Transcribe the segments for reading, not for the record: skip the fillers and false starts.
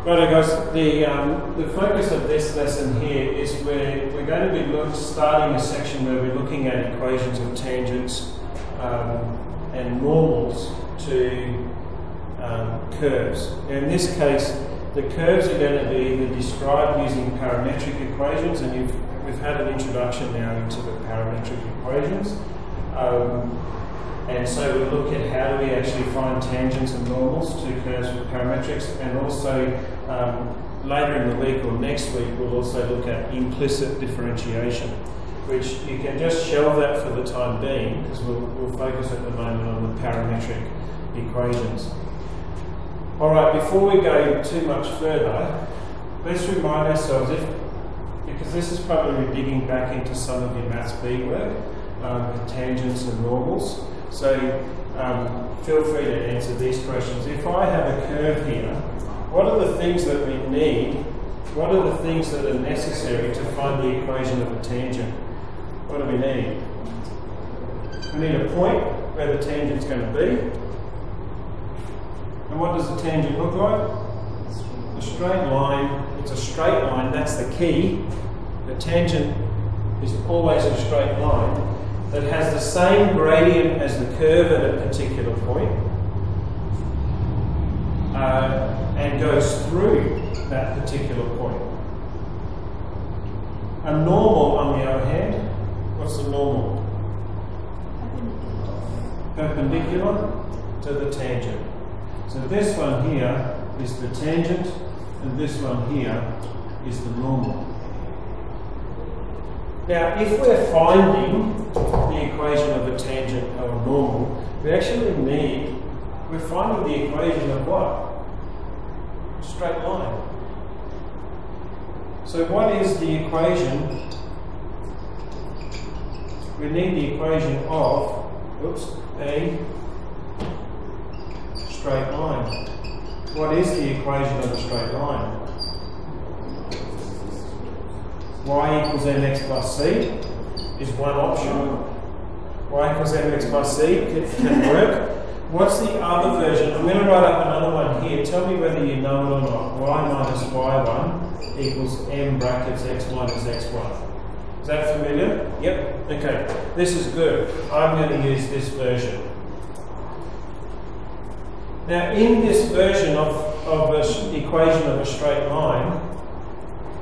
Right, guys, the focus of this lesson here is we're going to be starting a section where we're looking at equations of tangents and normals to curves. In this case, the curves are going to be either described using parametric equations, and we've had an introduction now into the parametric equations. And so we'll look at how do we actually find tangents and normals to curves with parametrics, and also later in the week or next week we'll also look at implicit differentiation, which you can just shelve that for the time being because we'll focus at the moment on the parametric equations. Alright, before we go too much further, let's remind ourselves, because this is probably digging back into some of your Maths B work, tangents and normals. So feel free to answer these questions. If I have a curve here, what are the things that we need? What are the things that are necessary to find the equation of a tangent? What do we need? We need a point where the tangent's going to be. And what does the tangent look like? A straight line. It's a straight line, that's the key. The tangent is always a straight line that has the same gradient as the curve at a particular point and goes through that particular point. A normal, on the other hand, what's the normal? Perpendicular to the tangent. So this one here is the tangent, and this one here is the normal. Now, if we're finding the equation of a tangent or a normal, we're finding the equation of what? A straight line. So what is the equation? We need the equation of, a straight line. What is the equation of a straight line? Y equals mx plus c is one option. Y equals mx plus c can work. What's the other version? I'm going to write up another one here. Tell me whether you know it or not. Y minus y1 equals m brackets x minus x1. Is that familiar? Yep. Okay. This is good. I'm going to use this version. Now, in this version of the equation of a straight line,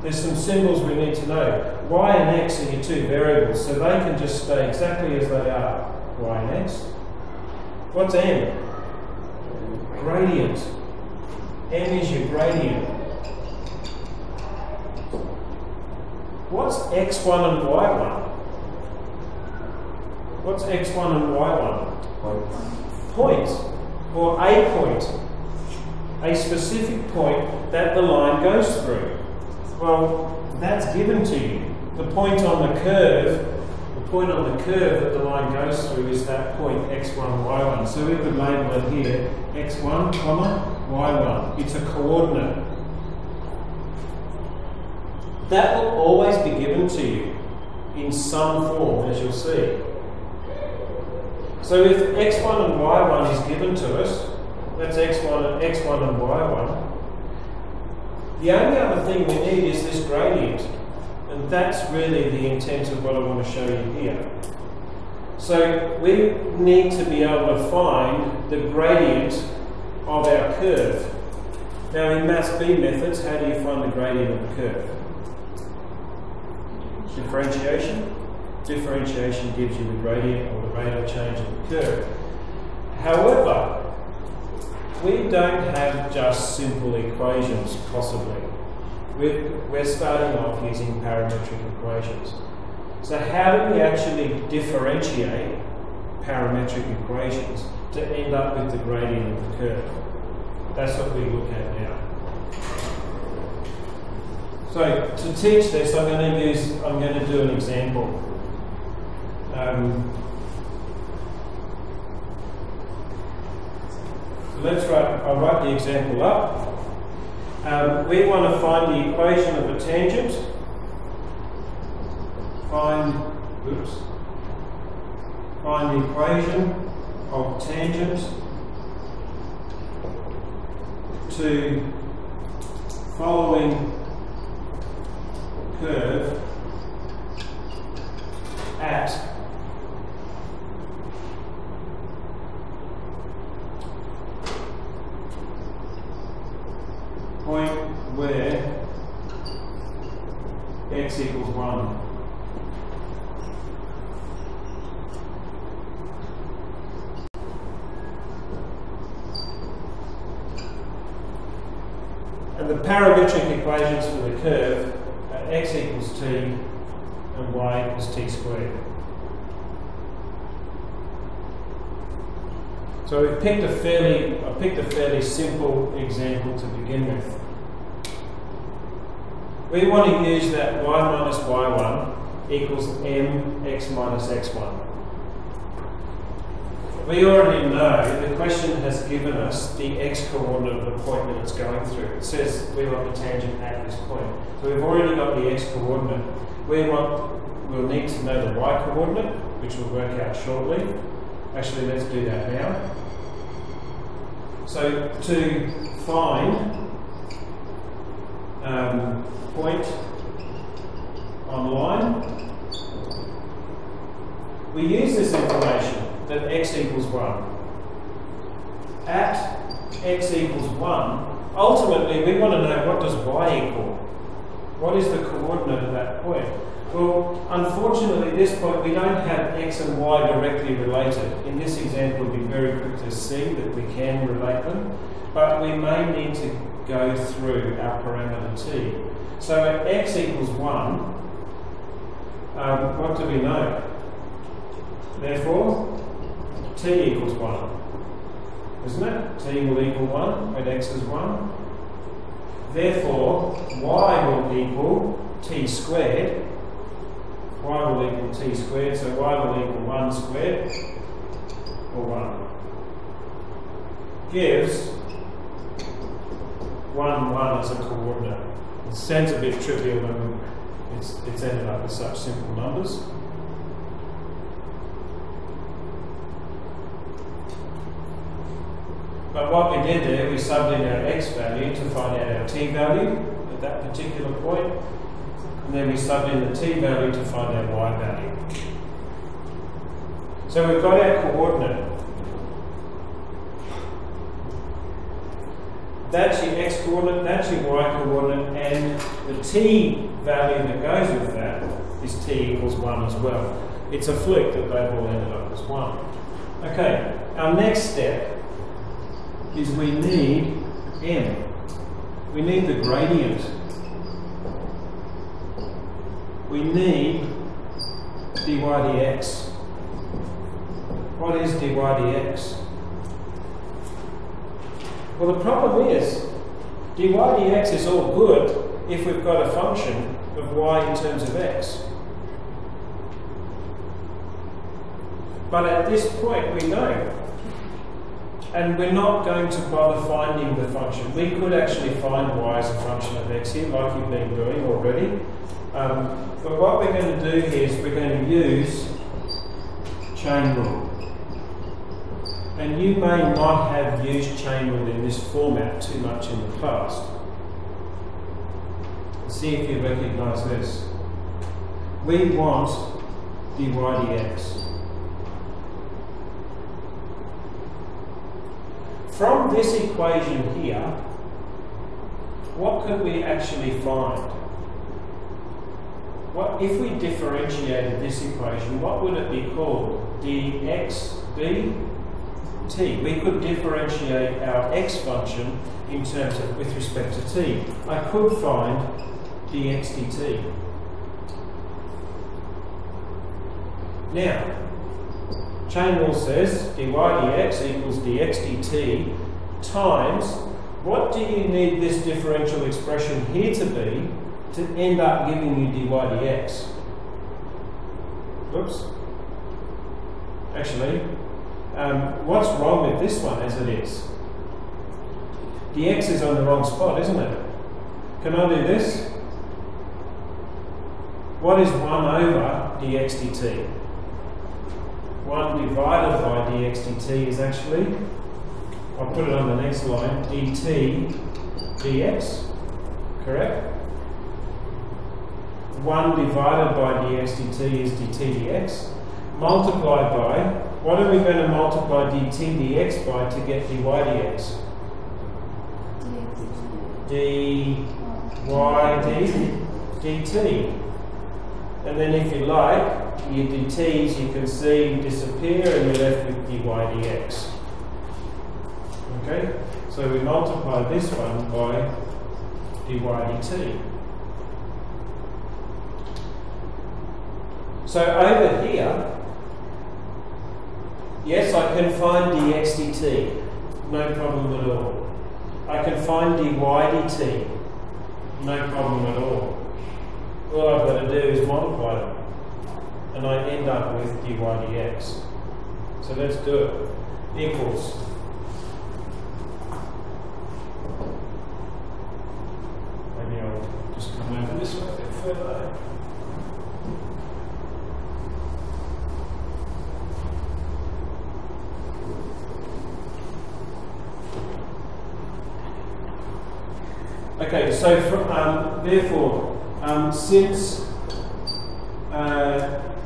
there's some symbols we need to know. Y and x are your two variables, so they can just stay exactly as they are. Y and x. What's m? Gradient. M is your gradient. What's x1 and y1? What's x1 and y1? Point. Or a point. A specific point that the line goes through. Well, that's given to you. The point on the curve that the line goes through is that point x1, y1. So we would label it here x1, y1. It's a coordinate. That will always be given to you in some form, as you'll see. So if x1 and y1 is given to us, that's x1 and y1. The only other thing we need is this gradient, and that's really the intent of what I want to show you here. So we need to be able to find the gradient of our curve. Now in Maths B methods, how do you find the gradient of the curve? Differentiation. Differentiation gives you the gradient or the rate of change of the curve. However, we don't have just simple equations, possibly. We're starting off using parametric equations. So how do we actually differentiate parametric equations to end up with the gradient of the curve? That's what we look at now. So to teach this, I'm going to do an example. I'll write the example up. We want to find the equation of a tangent. Find the equation of tangent to following curve at point where x equals 1. And the parametric equations for the curve are x equals t and y equals t squared. So we've picked I picked a fairly simple example to begin with. We want to use that y minus y1 equals mx minus x1. We already know the question has given us the x coordinate of the point that it's going through. It says we want the tangent at this point. So we've already got the x coordinate. We'll need to know the y coordinate, which we'll work out shortly. Actually, let's do that now. So to find point on line, we use this information that x equals 1. At x equals 1, ultimately we want to know what does y equal. What is the coordinate of that point? Well, unfortunately at this point we don't have x and y directly related. In this example it would be very quick to see that we can relate them, but we may need to go through our parameter t. So at x equals 1, what do we know? Therefore, t equals 1, isn't it? T will equal 1 when x is 1. Therefore, y will equal t squared. Y will equal t squared, so y will equal 1 squared, or 1. Gives 1, 1 as a coordinate. It sounds a bit trivial when it's ended up with such simple numbers. But what we did there, we subbed in our x value to find out our t value at that particular point, and then we subbed in the t value to find our y value. So we've got our coordinate. That's your x coordinate, that's your y coordinate, and the t value that goes with that is t equals 1 as well. It's a fluke that they've all ended up as 1. Okay, our next step is we need m. We need the gradient. We need dy dx. What is dy dx? Well, the problem is dy dx is all good if we've got a function of y in terms of x. But at this point we don't. And we're not going to bother finding the function. We could actually find y as a function of x here, like you've been doing already. But what we're going to do here is we're going to use chain rule. And you may not have used chain rule in this format too much in the past. See if you recognise this. We want dy dx. From this equation here, what could we actually find? What if we differentiated this equation, what would it be called? dx dt? We could differentiate our x function in terms of with respect to t. I could find dx dt. Now, chain rule says dy dx equals dx dt times, what do you need this differential expression here to be to end up giving you dy dx? Oops. Actually, what's wrong with this one as it is? Dx is on the wrong spot, isn't it? Can I do this? What is 1 over dx dt? 1 divided by dx dt is actually I'll put it on the next line, dt dx, correct? 1 divided by dx dt is dt dx, multiplied by, what are we going to multiply dt dx by to get dy dx? dy dt. And then if you like, your dt's you can see disappear and you're left with dy dx. Okay? So we multiply this one by dy dt. So over here, yes, I can find dx dt, no problem at all. I can find dy dt, no problem at all. All I've got to do is multiply them, and I end up with dy dx. So let's do it. Equals. Maybe I'll just come over this way a bit further. Okay, so therefore, since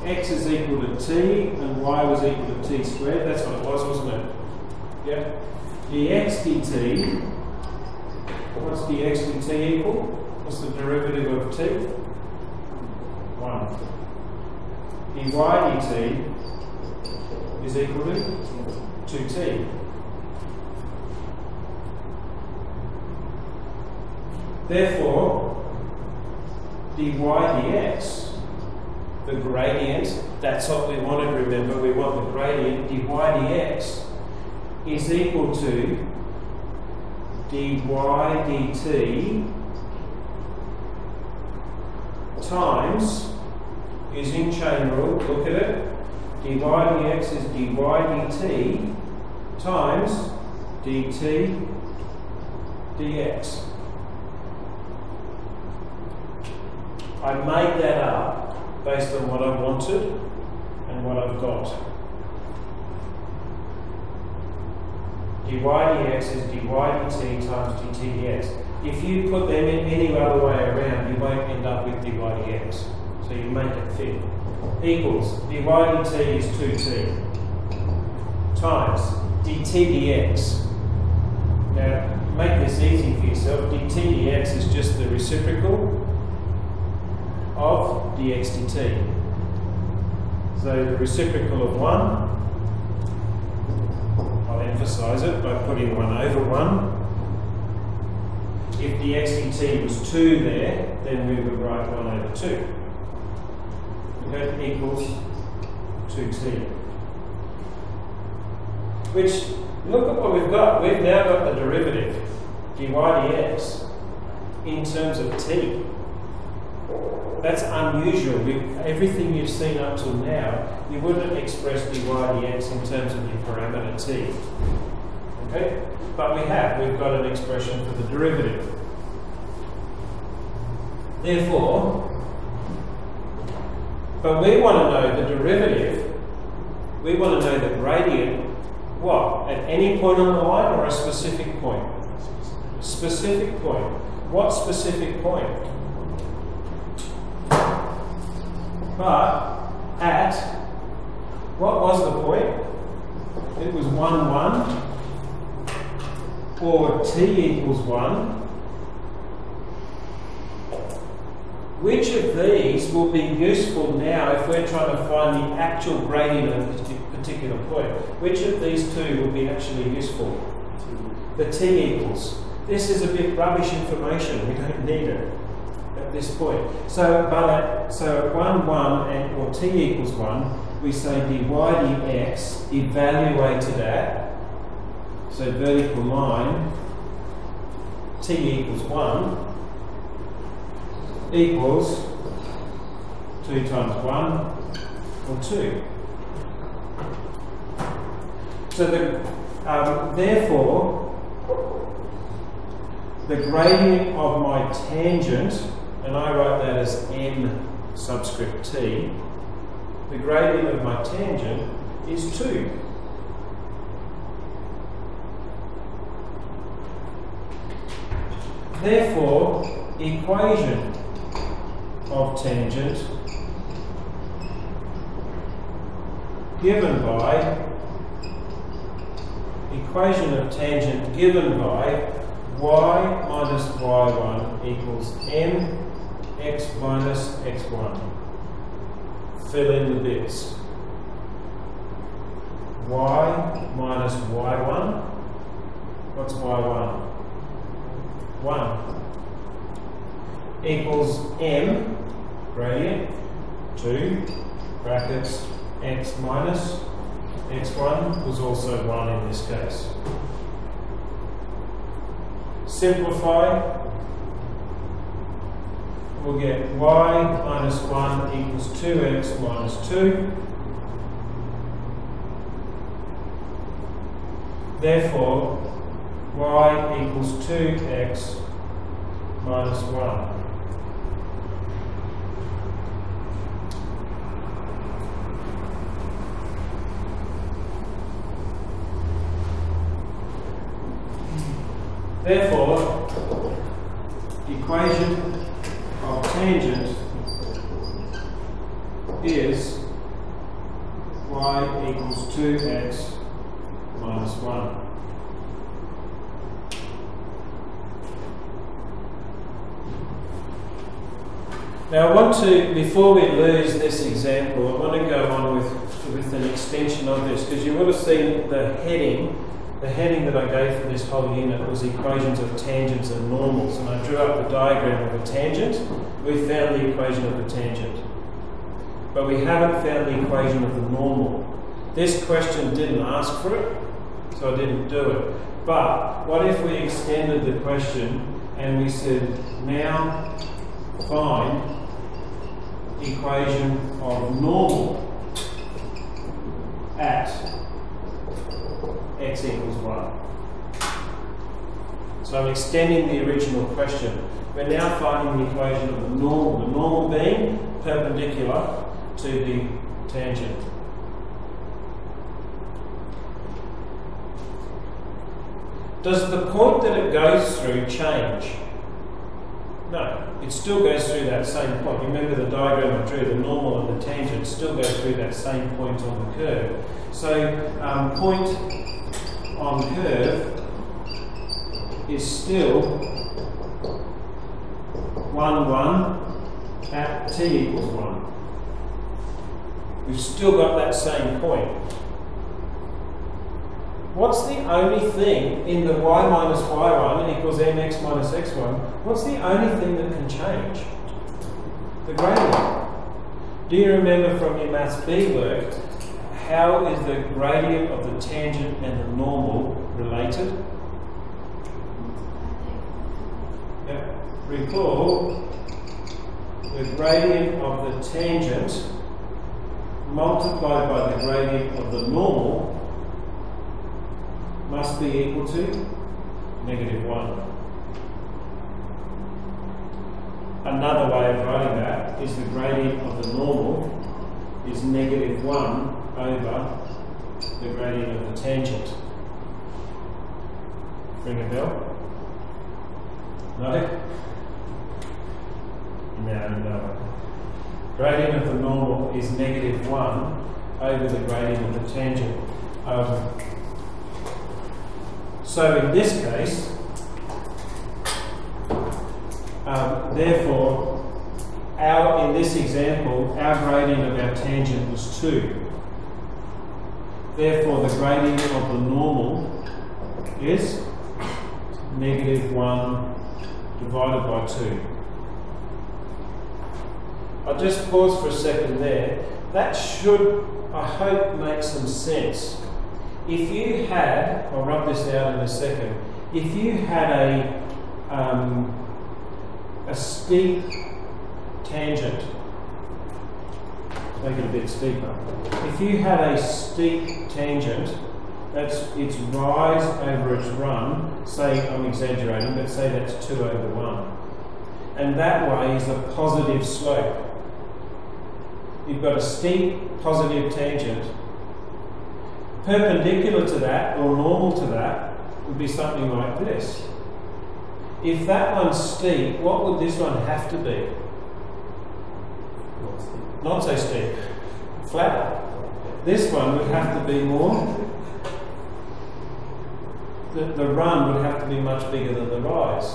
x is equal to t and y was equal to t squared, that's what it was, wasn't it? Yeah. dx dt, what's dx dt equal? What's the derivative of t? 1. dy dt is equal to 2t. Therefore, dy dx, the gradient, that's what we want to remember, we want the gradient, dy dx is equal to dy dt times, using chain rule, look at it, dy dx is dy dt times dt dx. I made that up based on what I wanted and what I've got. dy dx is dy dt times dt dx. If you put them in any other way around, you won't end up with dy dx. So you make it fit. Equals dy dt is 2t times dt dx. Now, make this easy for yourself. dt dx is just the reciprocal of dx dt. So the reciprocal of 1, I'll emphasise it by putting 1 over 1. If dx dt was 2 there, then we would write 1 over 2. Okay, equals 2t. Which, look at what we've got. We've now got the derivative, dy dx, in terms of t. That's unusual. Everything you've seen up till now, you wouldn't express dy dx in terms of your parameter t. Okay? But we have. We've got an expression for the derivative. Therefore, but we want to know the derivative. We want to know the gradient, what? At any point on the line or a specific point? Specific point. What specific point? But at, what was the point? It was 1, 1, or t equals 1. Which of these will be useful now if we're trying to find the actual gradient of a particular point? Which of these two will be actually useful? The t equals. This is a bit rubbish information, we don't need it at this point. So, at 1, 1 or t equals 1, we say dy dx evaluated at, so vertical line, t equals 1, equals 2 times 1 or 2. So therefore, the gradient of my tangent, and I write that as m subscript t, the gradient of my tangent is 2. Therefore, equation of tangent given by y minus y1 equals mx minus x1. Fill in the bits. Y minus y1. What's y1? 1 equals m gradient 2 brackets x minus x1 was also 1 in this case. Simplify, we'll get y minus 1 equals 2x minus 2. Therefore, y equals 2x minus 1. Therefore, equation of tangent is y equals 2x minus 1. Now I want to, before we lose this example, I want to go on with an extension of this, because you would have seen the heading that I gave for this whole unit was equations of tangents and normals, and I drew up the diagram of a tangent. We found the equation of the tangent, but we haven't found the equation of the normal. This question didn't ask for it, so I didn't do it. But what if we extended the question and we said, now find equation of normal at x equals 1. So I'm extending the original question. We're now finding the equation of the normal being perpendicular to the tangent. Does the point that it goes through change? No, it still goes through that same point. Remember the diagram I drew, the normal and the tangent still go through that same point on the curve. So point on curve is still 1, 1 at t equals 1. We've still got that same point. What's the only thing in the y minus y1 equals mx minus x1, what's the only thing that can change? The gradient. Do you remember from your Maths B work, how is the gradient of the tangent and the normal related? Yep. Recall, the gradient of the tangent multiplied by the gradient of the normal must be equal to -1. Another way of writing that is the gradient of the normal is -1 over the gradient of the tangent. Ring a bell? No? No. Gradient of the normal is -1 over the gradient of the tangent. So in this case, therefore, in this example, our gradient of our tangent was 2. Therefore, the gradient of the normal is -1 divided by 2. I'll just pause for a second there. That should, I hope, make some sense. If you had, I'll rub this out in a second, if you had a steep tangent, make it a bit steeper. If you had a steep tangent, that's its rise over its run, say, I'm exaggerating, but say that's 2 over 1. And that way is a positive slope. You've got a steep positive tangent. Perpendicular to that, or normal to that, would be something like this. If that one's steep, what would this one have to be? Not so steep. Flatter. This one would have to be more. The run would have to be much bigger than the rise.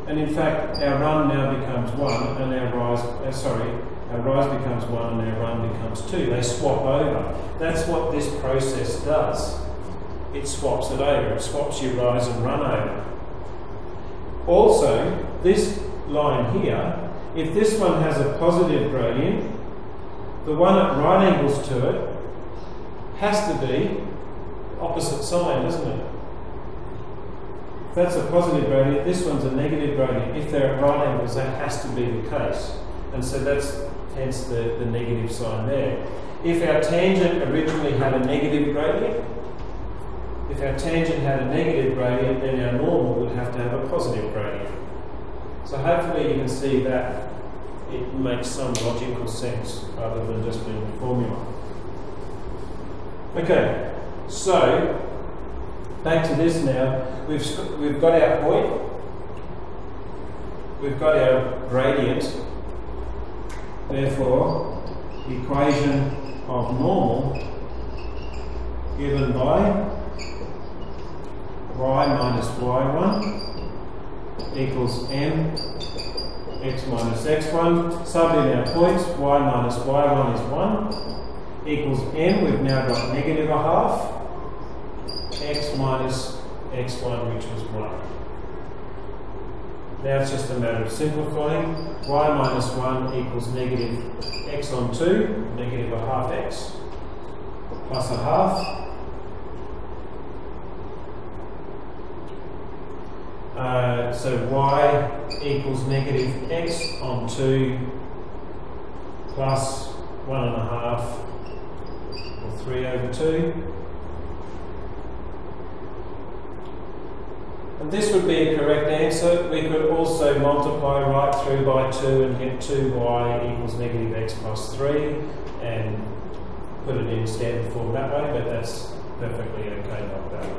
And in fact, our run now becomes 1 and our rise, our rise becomes 1 and our run becomes 2. They swap over. That's what this process does. It swaps it over. It swaps your rise and run over. Also, this line here, if this one has a positive gradient, the one at right angles to it has to be opposite sign, isn't it? If that's a positive gradient, this one's a negative gradient. If they're at right angles, that has to be the case. And so that's hence the negative sign there. If our tangent originally had a negative gradient, then our normal would have to have a positive gradient. So hopefully you can see that it makes some logical sense rather than just being a formula. Okay, so back to this now. We've got our point, we've got our gradient, therefore the equation of normal given by y minus y1 equals m x minus x1. Sub in our points, y minus y1 is 1 equals m. We've now got negative a half x minus x1, which was 1. Now it's just a matter of simplifying. Y minus 1 equals negative x on 2, negative a half x, plus a half. So y equals negative x on 2 plus 1.5, or 3 over 2. And this would be a correct answer. We could also multiply right through by 2 and get 2y equals negative x plus 3 and put it in standard form that way, but that's perfectly okay like that.